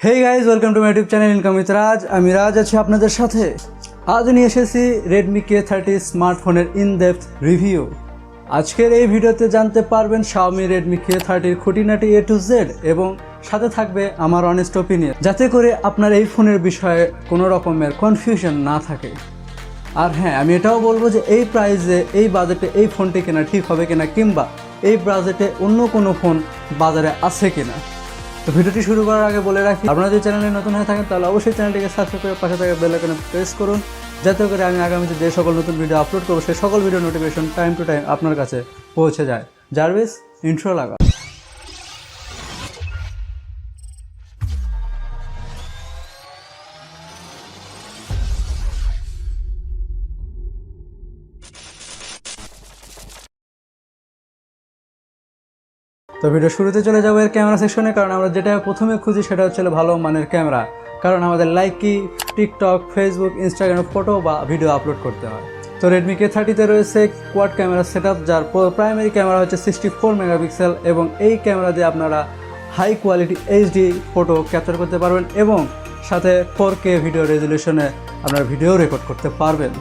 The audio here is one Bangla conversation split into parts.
Hey guys, welcome to my YouTube channel Income with Raj. আমি রাজ আছি আপনাদের সাথে। আজ নিয়ে এসেছি Redmi K30 স্মার্টফোনের ইন-ডেপথ রিভিউ। আজকের এই ভিডিওতে জানতে পারবেন Xiaomi Redmi K30 এর খুঁটিনাটি A to Z এবং সাথে থাকবে আমার অনেস্ট ওপিনিয়ন, যাতে করে আপনার এই ফোনের বিষয়ে কোনো রকমের কনফিউশন না থাকে। আর হ্যাঁ, আমি এটাও বলবো যে এই প্রাইসে এই বাজেটে এই ফোনটি কেনা ঠিক হবে কিনা, কিংবা এই বাজেটে অন্য কোনো ফোন বাজারে আছে কিনা। তো ভিডিওটি শুরু করার আগে বলে রাখি, আপনারা যদি চ্যানেলে নতুন হয়ে থাকেন তাহলে অবশ্যই চ্যানেলটিকে সাবস্ক্রাইব করে পাশে থাকা বেল আইকনে প্রেস করুন, যাতে করে আমি আগামীতে যে সকল নতুন ভিডিও আপলোড করবো সেই সকল video notification time to time আপনার কাছে পৌঁছে যায়। জার্ভিস, ইন্ট্রো লাগা। তো ভিডিও শুরুতে চলে যাবো এর ক্যামেরা সেকশনে, কারণ আমরা যেটা প্রথমে খুঁজি সেটা হচ্ছে ভালো মানের ক্যামেরা। কারণ আমাদের লাইকি টিকটক, ফেসবুক, ইনস্টাগ্রামে ফটো বা ভিডিও আপলোড করতে হয়। তো Redmi K30তে রয়েছে কোয়াড ক্যামেরা সেটআপ, যার প্রাইমারি ক্যামেরা হচ্ছে 64 মেগাপিক্সেল এবং এই ক্যামেরা দিয়ে আপনারা high quality HD photo capture করতে পারবেন এবং সাথে 4K ভিডিও রেজলিউশনে আপনারা ভিডিও রেকর্ড করতে পারবেন।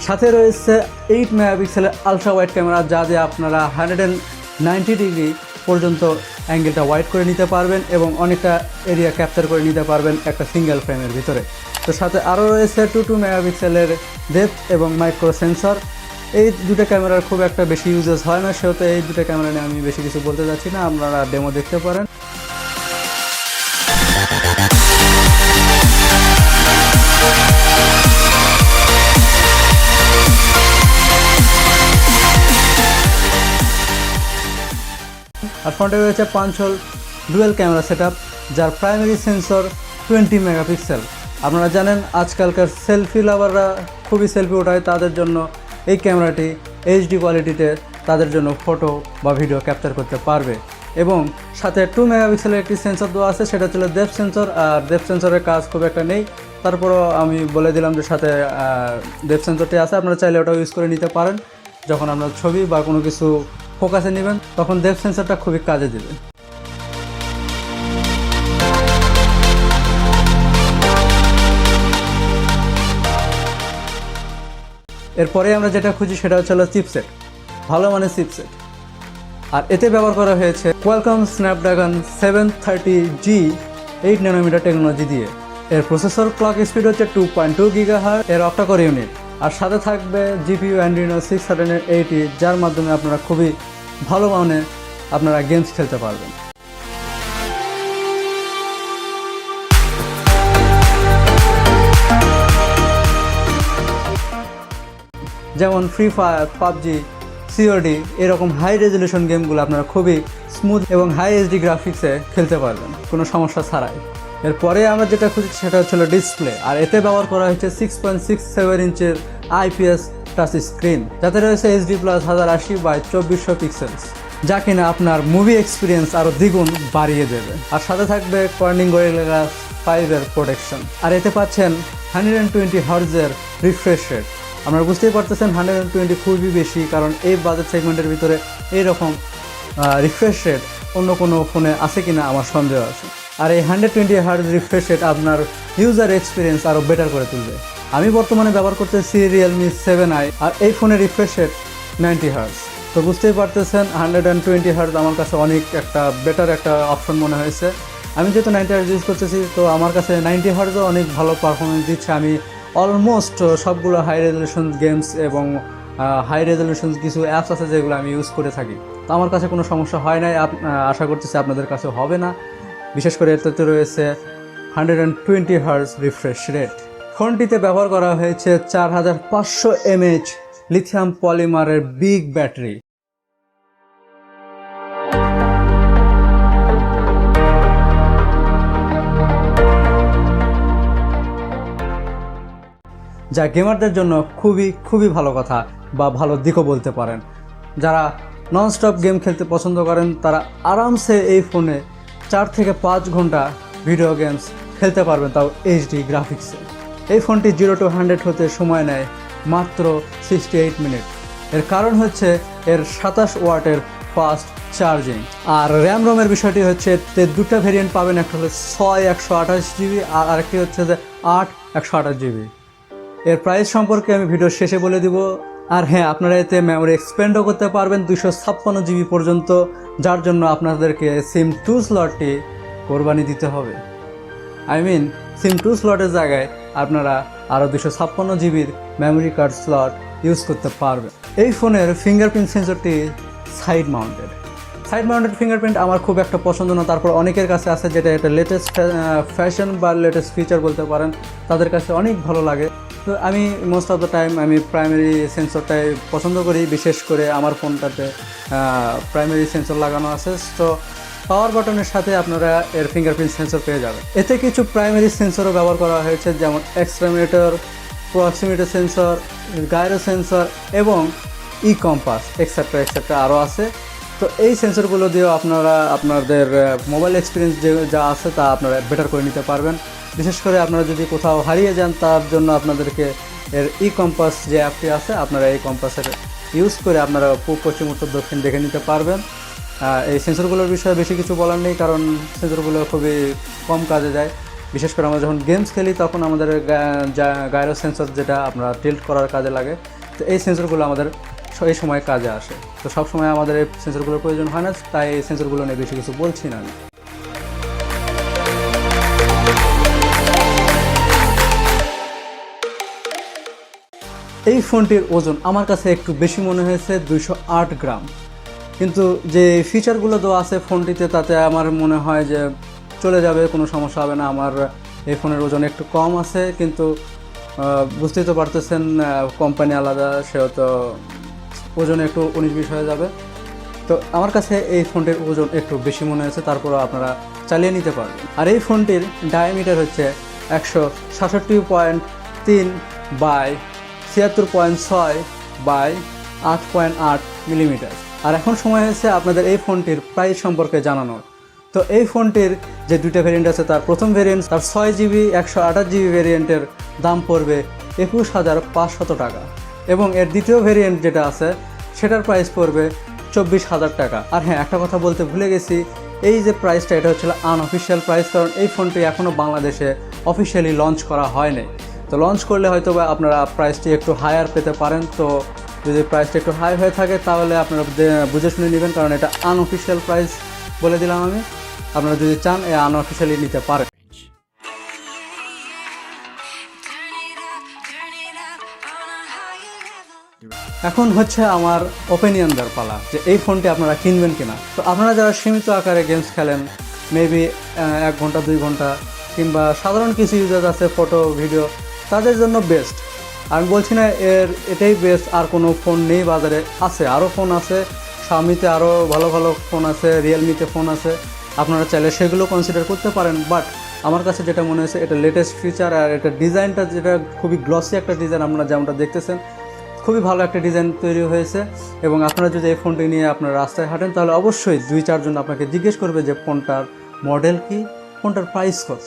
সাথে রয়েছে 8 মেগাপিক্সেলের আলট্রা ওয়াইড ক্যামেরা, যা দিয়ে আপনারা 190 ডিগ্রি পর্যন্ত অ্যাঙ্গেলটা ওয়াইড করে নিতে পারবেন এবং অনেকটা এরিয়া ক্যাপচার করে নিতে পারবেন একটা সিঙ্গেল ফ্রেমের ভিতরে। তো সাথে আরও রয়েছে 22 মেগাপিক্সেলের ডেপথ এবং মাইক্রো সেন্সর। এই দুটো ক্যামেরার খুব একটা বেশি ইউজেস হয় না, সেহেতু এই দুটো ক্যামেরা নিয়ে আমি বেশি কিছু বলতে যাচ্ছি না, আপনারা ডেমো দেখতে পারেন। আর ফ্রন্টে রয়েছে 5 হোল ডুয়েল ক্যামেরা সেটআপ, যার প্রাইমারি সেন্সর 20 মেগাপিক্সেল। আপনারা জানেন আজকালকার সেলফি লাভাররা খুবই সেলফি ওঠায়, তাদের জন্য এই ক্যামেরাটি HD কোয়ালিটিতে তাদের জন্য ফটো বা ভিডিও ক্যাপচার করতে পারবে। এবং সাথে 2 মেগাপিক্সেলের একটি সেন্সর দেওয়া আছে, সেটা ছিল ডেপথ সেন্সর। আর ডেপথ সেন্সরের কাজ খুব একটা নেই, তারপরও আমি বলে দিলাম যে সাথে ডেপথ সেন্সরটি আছে, আপনারা চাইলে ওটাও ইউজ করে নিতে পারেন। যখন আপনার ছবি বা কোনো কিছু ফোকাসে নেবেন তখন ডেপথ সেন্সরটা খুবই কাজে দেবে। এরপরে আমরা যেটা খুঁজি সেটা হচ্ছে চিপসেট, ভালো মানের চিপসেট। আর এতে ব্যবহার করা হয়েছে Qualcomm Snapdragon 730G 8 nanometre technology দিয়ে। এর প্রসেসর ক্লক স্পিড হচ্ছে 2.2 GHz, এর অক্টা-কোর ইউনিট। আর সাথে থাকবে GPU Adreno 680, যার মাধ্যমে আপনারা খুবই ভালো মানের আপনারা গেমস খেলতে পারবেন। যেমন ফ্রি ফায়ার, পাবজি, COD এরকম হাই রেজলিউশন গেমগুলো আপনারা খুবই স্মুথ এবং হাই HD গ্রাফিক্সে খেলতে পারবেন কোনো সমস্যা ছাড়াই। এরপরে আমরা যেটা খুঁজি সেটা হচ্ছিল ডিসপ্লে। আর এতে ব্যবহার করা হয়েছে 6.67 ইঞ্চের IPS টাচ স্ক্রিন, যাতে রয়েছে HD+ 1080x2400 পিক্সেলস, যা কিনা আপনার মুভি এক্সপিরিয়েন্স আরও দ্বিগুণ বাড়িয়ে দেবে। আর সাথে থাকবে কর্নিং গরিলা 5 এর প্রোটেকশন। আর এতে পাচ্ছেন 120 হার্টজের রিফ্রেশ রেট। আপনারা বুঝতেই পারতেছেন 120 খুবই বেশি, কারণ এই বাজেট সেগমেন্টের ভিতরে এইরকম রিফ্রেশ রেট অন্য কোনো ফোনে আছে কিনা আমার সন্দেহ আছে। আর এই 120 হার্টজ রিফ্রেশ রেট আপনার ইউজার এক্সপিরিয়েন্স আরও বেটার করে তুলবে। আমি বর্তমানে ব্যবহার করতেছি Realme 7i, আর এই ফোনের রিফ্রেশ রেট 90 হার্টজ। তো বুঝতেই পারতেছেন 120 হার্টজ আমার কাছে অনেক একটা বেটার একটা অপশন মনে হয়েছে। আমি যেহেতু 90 হার্টজ ইউজ করতেছি, তো আমার কাছে 90 হার্টজও অনেক ভালো পারফরমেন্স দিচ্ছে। আমি অলমোস্ট সবগুলো হাই রেজলিউশন গেমস এবং হাই রেজলিউশন কিছু অ্যাপস আছে যেগুলো আমি ইউজ করে থাকি, তো আমার কাছে কোনো সমস্যা হয় নাই। আশা করতেছি আপনাদের কাছে হবে না। বিশেষ করে এতে রয়েছে 120 হার্টজ রিফ্রেশ রেট। ফোনটিতে ব্যবহার করা হয়েছে 4500 mAh লিথিয়াম পলিমারের বিগ ব্যাটারি। যা গেমারদের জন্য খুবই ভালো কথা বা ভালো দিকও বলতে পারেন। যারা ননস্টপ গেম খেলতে পছন্দ করেন তারা আরামসে এই ফোনে 4 থেকে 5 ঘন্টা ভিডিও গেমস খেলতে পারবেন, তাও HD গ্রাফিক্সে। এই ফোনটি 0 to 100 হতে সময় নেয় মাত্র 68 মিনিট। এর কারণ হচ্ছে এর 27 ওয়াটের ফাস্ট চার্জিং। আর র্যাম রোমের বিষয়টি হচ্ছে দুটো ভেরিয়েন্ট পাবেন, একটা হলো 6/128 GB আর আরেকটি হচ্ছে যে 8/128 GB। এর প্রাইস সম্পর্কে আমি ভিডিওর শেষে বলে দিব। আর হ্যাঁ, আপনারা এতে মেমোরি এক্সপেন্ডও করতে পারবেন 256 GB পর্যন্ত, যার জন্য আপনাদেরকে সিম 2 স্লটটি কোরবানি দিতে হবে। সিম 2 স্লটের জায়গায় আপনারা আরও 256 GB memory card slot use করতে পারবেন। এই ফোনের ফিঙ্গারপ্রিন্ট সেন্সরটি সাইড মাউন্টেড ফিঙ্গারপ্রিন্ট আমার খুব একটা পছন্দ না, তারপর অনেকের কাছে আছে যেটা এটা লেটেস্ট ফ্যাশন বা লেটেস্ট ফিচার বলতে পারেন, তাদের কাছে অনেক ভালো লাগে। তো আমি মোস্ট অফ দ্য টাইম আমি প্রাইমারি সেন্সরটাই পছন্দ করি, বিশেষ করে আমার ফোনটাতে প্রাইমারি সেন্সর লাগানো আছে। তো পাওয়ার বাটনের সাথে আপনারা এর ফিঙ্গারপ্রিন্ট সেন্সর পেয়ে যাবেন। এতে কিছু প্রাইমারি সেন্সরও ব্যবহার করা হয়েছে, যেমন accelerometer, proximity sensor, gyro sensor এবং কম্পাস এক্সেট্রা আরও আছে। তো এই সেন্সরগুলো দিয়েও আপনারা আপনাদের মোবাইল এক্সপিরিয়েন্স যা আছে তা আপনারা বেটার করে নিতে পারবেন। বিশেষ করে আপনারা যদি কোথাও হারিয়ে যান, তার জন্য আপনাদেরকে এর কম্পাস যে অ্যাপটি আছে, আপনারা এই কম্পাসের ইউজ করে আপনারা পূর্ব, পশ্চিম, উত্তর, দক্ষিণ দেখে নিতে পারবেন। এই সেন্সরগুলোর বিষয়ে বেশি কিছু বলার নেই, কারণ সেন্সরগুলো খুবই কম কাজে যায়। বিশেষ করে আমরা যখন গেমস খেলি তখন আমাদের গাইরো সেন্সর যেটা আপনারা টিল্ট করার কাজে লাগে, তো এই সেন্সরগুলো আমাদের এই সময় কাজে আসে। তো সব সময় আমাদের এই সেন্সরগুলোর প্রয়োজন হয় না, তাই এই সেন্সরগুলো নিয়ে বেশি কিছু বলছি না আমি। এই ফোনটির ওজন আমার কাছে একটু বেশি মনে হয়েছে, 208 গ্রাম। কিন্তু যে ফিচারগুলো দেওয়া আছে ফোনটিতে, তাতে আমার মনে হয় যে চলে যাবে, কোনো সমস্যা হবে না। আমার এই ফোনের ওজন একটু কম আছে, কিন্তু বুঝতেই তো পারতেছেন কোম্পানি আলাদা, সেহেতু ওজনে একটু 19-20 হয়ে যাবে। তো আমার কাছে এই ফোনটির ওজন একটু বেশি মনে হয়েছে, তারপরও আপনারা চালিয়ে নিতে পারবেন। আর এই ফোনটির ডায়ামিটার হচ্ছে 167.3 বাই 76.6 বাই 8.8 মিলিমিটার। আর এখন সময় হয়েছে আপনাদের এই ফোনটির প্রাইস সম্পর্কে জানানোর। তো এই ফোনটির যে দুইটা ভেরিয়েন্ট আছে, তার প্রথম ভেরিয়েন্ট তার 6GB 128GB ভেরিয়েন্টের দাম পড়বে 21,500 টাকা, এবং এর দ্বিতীয় ভেরিয়েন্ট যেটা আছে সেটার প্রাইস পড়বে 24,000 টাকা। আর হ্যাঁ, একটা কথা বলতে ভুলে গেছি, এই যে প্রাইসটা এটা হচ্ছিল আনঅফিশিয়াল প্রাইস, কারণ এই ফোনটি এখনও বাংলাদেশে অফিসিয়ালি লঞ্চ করা হয়নি। তো লঞ্চ করলে হয়তো বা আপনারা প্রাইসটি একটু হায়ার পেতে পারেন। তো যদি প্রাইসটা একটু হাই হয়ে থাকে তাহলে আপনারা বুঝে শুনে নেবেন, কারণ এটা আনঅফিশিয়াল প্রাইস বলে দিলাম আমি। আপনারা যদি চান এই আনঅফিশিয়ালি নিতে পারেন। এখন হচ্ছে আমার ওপিনিয়ন দেওয়ার পালা যে এই ফোনটি আপনারা কিনবেন কিনা। তো আপনারা যারা সীমিত আকারে গেমস খেলেন, মেবি 1 ঘন্টা 2 ঘন্টা, কিংবা সাধারণ কিছু ইউজার আছে ফটো ভিডিও, তাদের জন্য বেস্ট। আমি বলছি না এটাই বেস্ট, আর কোনো ফোন নেই বাজারে, আছে আরও ফোন আছে, Xiaomiতে আরও ভালো ভালো ফোন আছে, রিয়েলমিতে ফোন আছে, আপনারা চাইলে সেগুলো কনসিডার করতে পারেন। বাট আমার কাছে যেটা মনে হয়েছে এটা লেটেস্ট ফিচার, আর এটা ডিজাইনটা যেটা খুবই গ্লসি একটা ডিজাইন, আপনারা যেমনটা দেখতেছেন খুবই ভালো একটা ডিজাইন তৈরি হয়েছে। এবং আপনারা যদি এই ফোনটি নিয়ে আপনারা রাস্তায় হাঁটেন, তাহলে অবশ্যই 2-4 জন আপনাকে জিজ্ঞেস করবে যে ফোনটার মডেল কি, ফোনটার প্রাইস কত।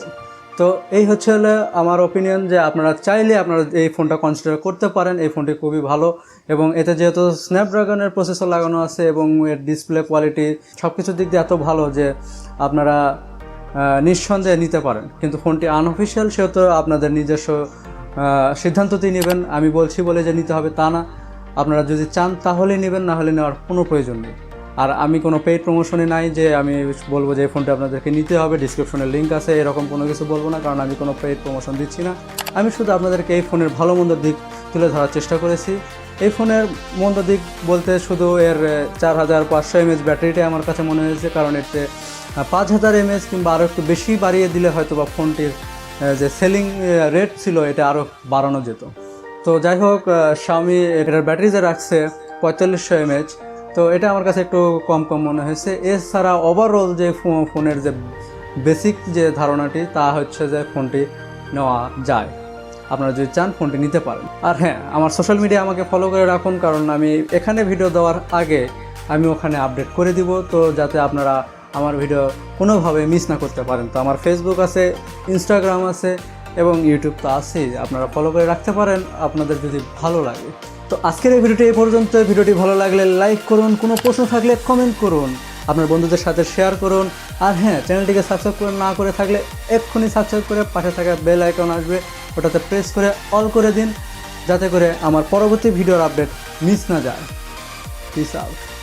তো এই হচ্ছে হলো আমার ওপিনিয়ন, যে আপনারা চাইলে আপনারা এই ফোনটা কনসিডার করতে পারেন। এই ফোনটি খুবই ভালো, এবং এতে যেহেতু স্ন্যাপড্রাগনের প্রসেসর লাগানো আছে এবং এর ডিসপ্লে কোয়ালিটি সব কিছুর দিক দিয়ে এত ভালো যে আপনারা নিঃসন্দেহে নিতে পারেন। কিন্তু ফোনটি আনঅফিশিয়াল, সেহেতু আপনাদের নিজস্ব সিদ্ধান্ততেই নেবেন। আমি বলছি বলে যে নিতে হবে তা না, আপনারা যদি চান তাহলেই নেবেন, না হলে নেওয়ার কোনো প্রয়োজন নেই। আর আমি কোনো পেইড প্রমোশনে নাই যে আমি বলবো যে এই ফোনটা আপনাদেরকে নিতে হবে, ডিসক্রিপশনে লিঙ্ক আছে, এরকম কোনো কিছু বলবো না, কারণ আমি কোনো পেইড প্রমোশন দিচ্ছি না। আমি শুধু আপনাদেরকে এই ফোনের ভালো মন্দ দিক তুলে ধরার চেষ্টা করেছি। এই ফোনের মন্দ দিক বলতে শুধু এর 4500 mAh ব্যাটারিটাই আমার কাছে মনে হয়েছে, কারণ এতে 5000 mAh কিংবা আরও একটু বেশি বাড়িয়ে দিলে হয়তো বা ফোনটির যে সেলিং রেট ছিল এটা আরও বাড়ানো যেত। তো যাই হোক, Xiaomi এটার ব্যাটারি যে রাখছে 4500 mAh, তো এটা আমার কাছে একটু কম মনে হয়েছে। এছাড়া ওভারঅল যে ফোনের যে বেসিক যে ধারণাটি, তা হচ্ছে যে ফোনটি নেওয়া যায়, আপনারা যদি চান ফোনটি নিতে পারেন। আর হ্যাঁ, আমার সোশ্যাল মিডিয়া আমাকে ফলো করে রাখুন, কারণ আমি এখানে ভিডিও দেওয়ার আগে আমি ওখানে আপডেট করে দিব, তো যাতে আপনারা আমার ভিডিও কোনোভাবে মিস না করতে পারেন। তো আমার ফেসবুক আছে, ইনস্টাগ্রাম আছে এবং ইউটিউব তো আছেই, আপনারা ফলো করে রাখতে পারেন আপনাদের যদি ভালো লাগে। তো আজকের এই ভিডিওটি এই পর্যন্ত। ভিডিওটি ভালো লাগলে লাইক করুন, কোনো প্রশ্ন থাকলে কমেন্ট করুন, আপনার বন্ধুদের সাথে শেয়ার করুন। আর হ্যাঁ, চ্যানেলটিকে সাবস্ক্রাইব করে না করে থাকলে এক্ষুনি সাবস্ক্রাইব করে পাশে থাকা বেল আইকন আসবে, ওটাতে প্রেস করে অল করে দিন, যাতে করে আমার পরবর্তী ভিডিওর আপডেট মিস না যায়। Piece out.